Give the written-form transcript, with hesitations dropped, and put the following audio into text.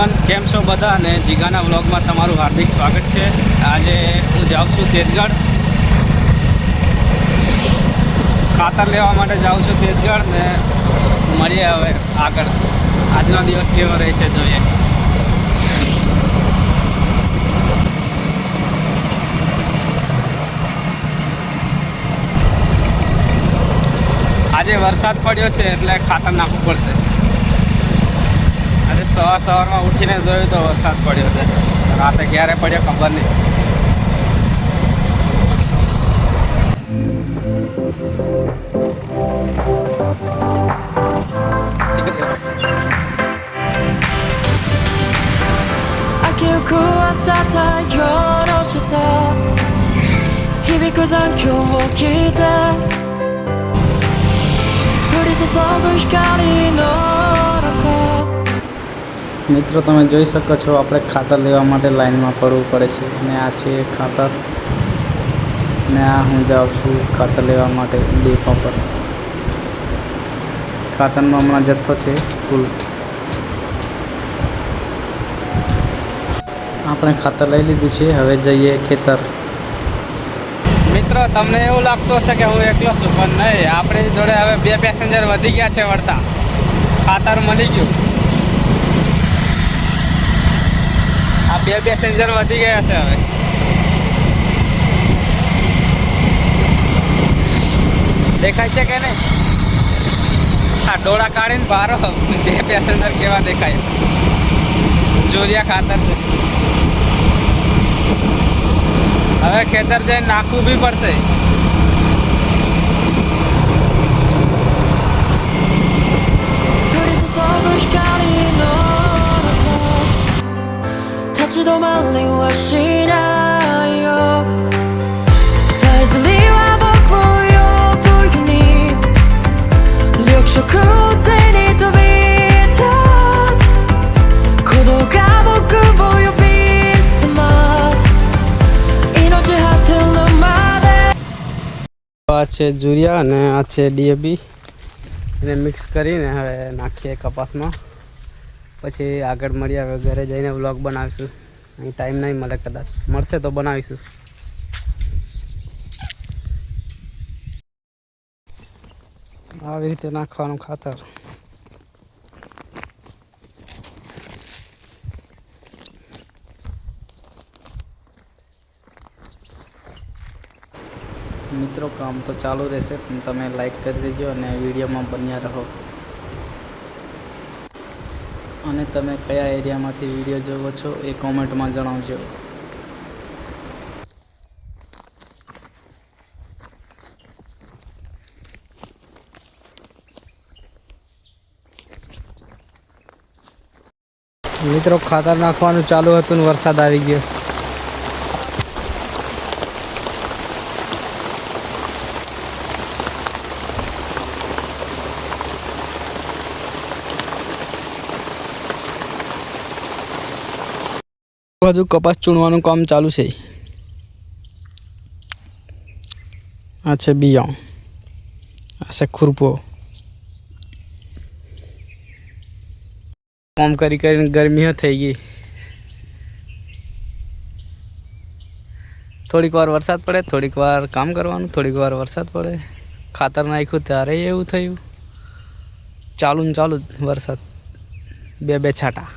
Everyone, કેમ છો બધા? અને જીગાના વ્લોગમાં તમારું હાર્દિક સ્વાગત છે। આજે હું જાઉં છું તેજગઢ, ખાતર લેવા માટે જાઉં છું તેજગઢ ને મળીએ હવે આગળ। આજનો દિવસ કેવો રહે છે જોઈએ। આજે વરસાદ પડ્યો છે એટલે ખાતર નાખવું પડશે। આજે સવારમાં ઉઠીને જોયું તો વરસાદ પડ્યો છે, રાતે ક્યારે પડ્યો ખબર નહીં। મિત્રો તમે જોઈ શકો છો, આપણે ખાતર લેવા માટે લાઈનમાં પડવું પડે છે અને આ છે ખાતર ને આ હું જાઉં છું ખાતર લેવા માટે ડેપો પર। ખાતરનો હમણાં જથ્થો છે ફૂલ। આપણે ખાતર લઈ લીધું છે, હવે જઈએ ખેતર। મિત્રો તમને એવું લાગતું હશે કે હું એકલો છું, પણ નહીં, આપણી જોડે હવે 2 પેસેન્જર વધી ગયા છે વળતા। ખાતર મળી ગયું, આ 2 પેસેન્જર વધી ગયા છે હવે। દેખાય છે કે નહીં? આ ડોળા કાઢીને બારો 2 પેસેન્જર કેવા દેખાય। જોરિયા ખાતર છે, હવે ખેતર જઈને નાખવું બી પડશે। આ છે જુરિયા અને આ છે ડીએપી, એને મિક્સ કરીને હવે નાખીએ કપાસમાં। પછી આગળ મળીએ, હવે ઘરે જઈને વ્લોગ બનાવીશું। અહીં ટાઈમ નહીં મળે, કદાચ મળશે તો બનાવીશું। આવી રીતે નાખવાનું ખાતર। મિત્રો કામ તો ચાલુ રહેશે, પણ તમે લાઈક કરી દેજો અને વિડીયોમાં બન્યા રહો। અને તમે કયા એરિયામાંથી વિડીયો જોવો છો એ કોમેન્ટમાં જણાવજો। મિત્રો ખાતર નાખવાનું ચાલુ હતું ને વરસાદ આવી ગયો। હજુ કપાસ ચૂણવાનું કામ ચાલુ છે। આ છે બિયાણ, આ છે ખુરપો। કામ કરી કરીને ગરમીઓ થઈ ગઈ। થોડીક વાર વરસાદ પડે, થોડીક વાર કામ કરવાનું, થોડીક વાર વરસાદ પડે। ખાતર નાખ્યું ત્યારે એવું થયું, ચાલુ ને ચાલુ જ વરસાદ, 2 છાંટા।